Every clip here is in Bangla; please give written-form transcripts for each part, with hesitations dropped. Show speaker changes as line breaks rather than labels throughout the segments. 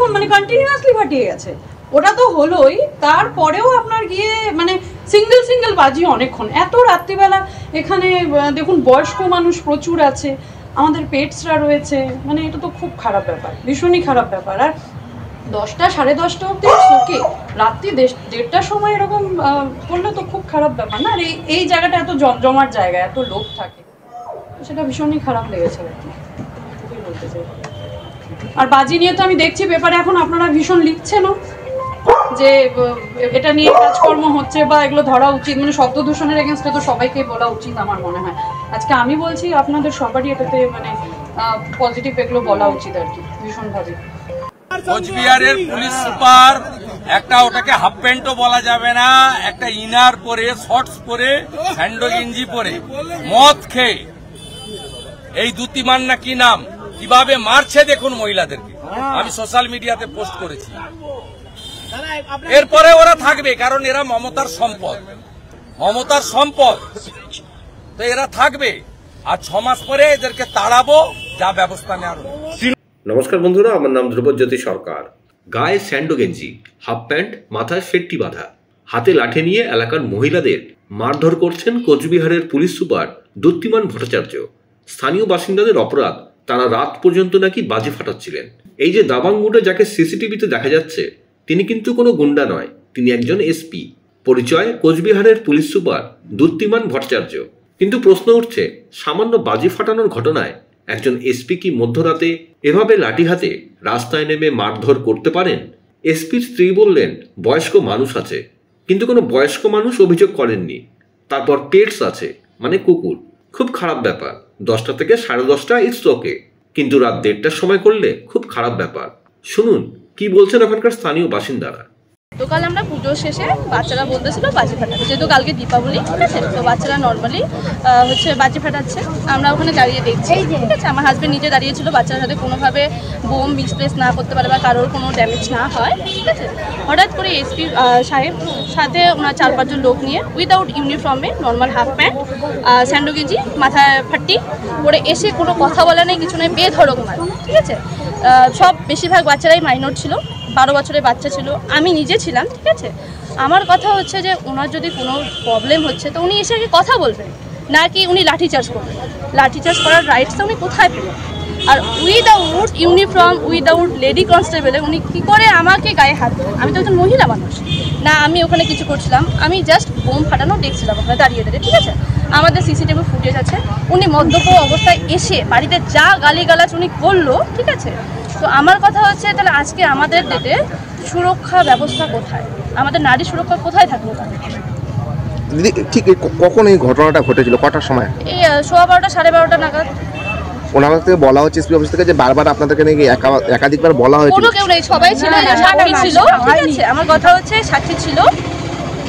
সারাক্ষণ মানে কন্টিনিউয়াসলি ফাটিয়ে গেছে। ওটা তো হলোই, তারপরেও আপনার গিয়ে মানে সিঙ্গেল বাজি অনেকক্ষণ, এত রাত্রিবেলা। এখানে দেখুন বয়স্ক মানুষ প্রচুর আছে, আমাদের পেটসরা রয়েছে, মানে এটা তো খুব খারাপ ব্যাপার, ভীষণই খারাপ ব্যাপার। আর 10টা সাড়ে 10টা অব্দি ওকে, রাত্রি 1:30টার সময় এরকম করলে তো খুব খারাপ ব্যাপার না। আর এই জায়গাটা এত জমজমাট জায়গা, এত লোক থাকে, সেটা ভীষণই খারাপ লেগেছে আর কি, খুবই বলতে চাই। আর বাজি নিয়ে তো আমি দেখছি পেপারে এখন আপনারা ভীষণ লিখছেনও যে এটা নিয়ে কাজকর্ম হচ্ছে বা এগুলো ধরা উচিত, মানে শব্দ দূষণের এগেনস্টে তো সবাইকে বলা উচিত আমার মনে হয়। আজকে আমি বলছি আপনাদের সবারই এটাতে মানে পজিটিভ এগুলো বলা উচিত আর কি, ভীষণভাবে।
কোচবিহারের পুলিশ সুপার একটা, ওটাকে হাফ প্যান্টও বলা যাবে না, একটা ইনার পরে, শর্টস পরে, স্যান্ডো গেঞ্জি পরে, মদ খেয়ে, এই দ্যুতিমান না কি নাম, কিভাবে মারছে দেখুন মহিলাদেরকে। আমি সোশ্যাল মিডিয়াতে পোস্ট করেছি। এরপরে ওরা থাকবে, কারণ এরা মমতার সম্পদ, তো এরা থাকবে। আর 6 মাস পরে এদেরকে তাড়াবো, যা ব্যবস্থা নেওয়ার।
নমস্কার বন্ধুরা, আমার নাম ধ্রুবজ্যোতি সরকার। গায়ে স্যান্ডো গেঞ্জি, হাফ প্যান্ট, মাথায় ফেট্টি বাঁধা, হাতে লাঠি নিয়ে এলাকার মহিলাদের মারধর করছেন কোচবিহারের পুলিশ সুপার দ্যুতিমান ভট্টাচার্য। স্থানীয় বাসিন্দাদের অপরাধ, তারা রাত পর্যন্ত নাকি বাজি ফাটাচ্ছিলেন। এই যে দাবাঙ্গুটা যাকে সিসিটিভিতে দেখা যাচ্ছে, তিনি কিন্তু কোনো গুন্ডা নয়, তিনি একজন এসপি। পরিচয় কোচবিহারের পুলিশ সুপার দ্যুতিমান ভট্টাচার্য। কিন্তু প্রশ্ন উঠছে, সামান্য বাজি ফাটানোর ঘটনায় একজন এসপি কি মধ্যরাতে এভাবে লাঠি হাতে রাস্তায় নেমে মারধর করতে পারেন? এসপির স্ত্রী বললেন বয়স্ক মানুষ আছে, কিন্তু কোনো বয়স্ক মানুষ অভিযোগ করেননি। তারপর পেটস আছে, মানে কুকুর। খুব খারাপ ব্যাপার। 10টা থেকে সাড়ে 10টা ইটস ওকে, কিন্তু রাত 1:30টার সময় করলে খুব খারাপ ব্যাপার। শুনুন কি বলছেন ওখানকার স্থানীয় বাসিন্দারা।
তো কাল আমরা পুজো শেষে বাচ্চারা বলতেছিল বাজি ফাটাতে, যেহেতু কালকে দীপাবলি, ঠিক আছে, তো বাচ্চারা নর্মালি হচ্ছে বাজি ফাটাচ্ছে। আমরা ওখানে দাঁড়িয়ে দেখছি, ঠিক আছে। আমার হাজব্যান্ড নিজে দাঁড়িয়েছিল, বাচ্চার সাথে কোনোভাবে বোম মিসপ্লেস না করতে পারে বা কারোর কোনো ড্যামেজ না হয়, ঠিক আছে। হঠাৎ করে এসপি সাহেব সাথে ওনার 4-5 জন লোক নিয়ে উইদাউট ইউনিফর্মে, নর্মাল হাফ প্যান্ট, স্যান্ডো গেঞ্জি, মাথায় ফাট্টি পরে এসে কোনো কথা বলা নেই, কিছু নেই, বেধড়ক মার, ঠিক আছে। সব বেশিরভাগ বাচ্চারাই মাইনর ছিল, 12 বছরের বাচ্চা ছিল, আমি নিজে ছিলাম, ঠিক আছে। আমার কথা হচ্ছে যে ওনার যদি কোনো প্রবলেম হচ্ছে তো উনি এসে কথা বলবেন, না কি উনি লাঠিচার্জ করবেন। লাঠিচার্জ করার রাইটসটা উনি কোথায় পেলেন? আর উইদাউট ইউনিফর্ম, উইদাউট লেডি কনস্টেবলে উনি কী করে আমাকে গায়ে হাত দেবেন? আমি তো একজন মহিলা মানুষ না, আমি ওখানে কিছু করছিলাম, আমি জাস্ট বোম ফাটানো দেখছিলাম ওখানে দাঁড়িয়ে, ঠিক আছে। আমাদের সিসিটিভি ফুটেজ আছে, উনি মদ্যপ অবস্থায় এসে বাড়িতে যা গালিগালাজ উনি করলো, ঠিক আছে। তো আমার কথা হচ্ছে তাহলে আজকে আমাদের ডেটে সুরক্ষা ব্যবস্থা কোথায়? আমাদের নারী সুরক্ষা কোথায় থাকলো?
দিদি ঠিক কখন এই ঘটনাটা ঘটেছিল, কটার সময়?
এই 12:15 সাড়ে 12টা নাগাদ।
ওনার থেকে বলা হচ্ছে এসপি অফিস থেকে যে বারবার আপনাদেরকে নাকি একাধিকবার বলা হয়েছে।
কোনো কেউ নেই, সবাই ছিল, সাক্ষী ছিল, ঠিক আছে। আমার কথা হচ্ছে সাক্ষী ছিল,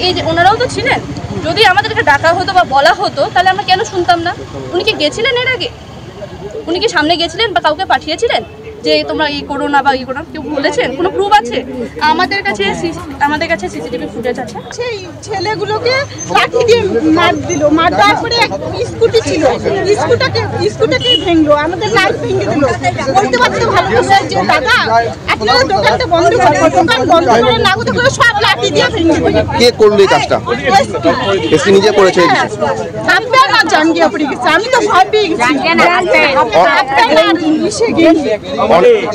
এই যে ওনারাও তো ছিলেন। যদি আমাদেরকে ডাকা হতো বা বলা হতো তাহলে আমরা কেন শুনতাম না? উনি কি গেছিলেন এর আগে? উনি কি সামনে গেছিলেন বা কাউকে পাঠিয়েছিলেন যে তোমরা এই করো না বা এই করো না? কেউ বলেছেন? কোনো প্রুফ আছে? আমাদের কাছে সিসিটিভি ফুটেজ আছে।
সেই ছেলেগুলোকে লাঠি দিয়ে মার দিল, মার দেওয়ার পরে স্কুটি ছিল, স্কুটাকে ভেঙলো, আমাদের লাইট ভেঙে দিল। বলতে পারছে ভালো করে যে দাদা আপনারা দোকানটা বন্ধ করুন, দোকান বন্ধ করে না করতে করে সব লাঠি দিয়ে ভেঙে দিল।
কে করলো এই কাজটা? এসপি নিজে করেছে।
আপনার না জান গিয়ে পড়ে গেছে, আমি তো ভয় পেয়ে গেছি। ইংলিশে গেছে,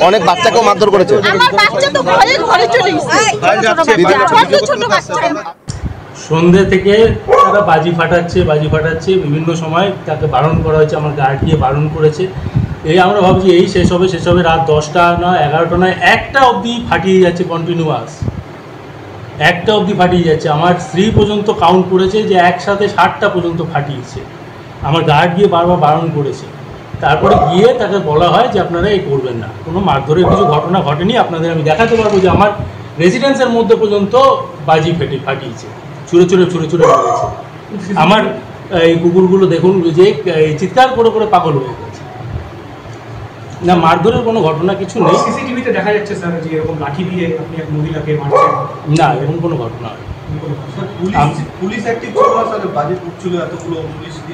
অনেক বাচ্চাকেও মারধর করেছে।
আমার বাচ্চা তো ঘরে চলে গেছে, ছোট বাচ্চা।
সন্ধ্যে থেকে তারা বাজি ফাটাচ্ছে বিভিন্ন সময় তাকে বারণ করা হয়েছে, আমার গার্ড গিয়ে বারণ করেছে। এই আমরা ভাবছি এই শেষ হবে রাত 10টা নয় 11টা নয় 1টা অবধি ফাটিয়ে যাচ্ছে, কন্টিনিউয়াস 1টা অবধি ফাটিয়ে যাচ্ছে। আমার স্ত্রী পর্যন্ত কাউন্ট করেছে যে একসাথে 60টা পর্যন্ত ফাটিয়েছে। আমার গার্ড গিয়ে বারবার বারণ করেছে, তারপরে গিয়ে তাকে বলা হয় যে আপনারা এই করবেন না। কোনো মারধরের কিছু ঘটনা ঘটেনি, আপনাদের আমি দেখাতে পারবো যে আমার রেসিডেন্সের মধ্যে পর্যন্ত বাজি ফাটিয়েছে, ছুঁড়ে মেরেছে। আমার এই কুকুরগুলো দেখুন যে চিৎকার করে পাগল হয়ে গেছে। না, মারধরের কোনো ঘটনা কিছু নেই।
সিসিটিভিতে দেখা যাচ্ছে স্যার যে এরকম লাঠি দিয়ে আপনি এক মহিলাকে মারছেন।
না, এরকম কোনো ঘটনা হয়।
পুলিশ অ্যাক্টিভ ছিল না স্যার, বাজেট উঠছিল এতগুলো পুলিশ কি?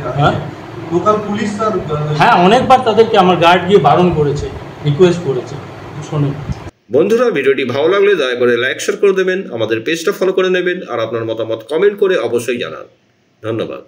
Local police sir?
হ্যাঁ, অনেকবার তাদেরকে আমার গার্ড গিয়ে বারণ করেছে, রিকোয়েস্ট করেছে, শোনেন।
বন্ধুরা, ভিডিওটি ভালো লাগলে দয়া করে লাইক শেয়ার করে দেবেন, আমাদের পেজটা ফলো করে নেবেন আর আপনার মতামত কমেন্ট করে অবশ্যই জানান। ধন্যবাদ।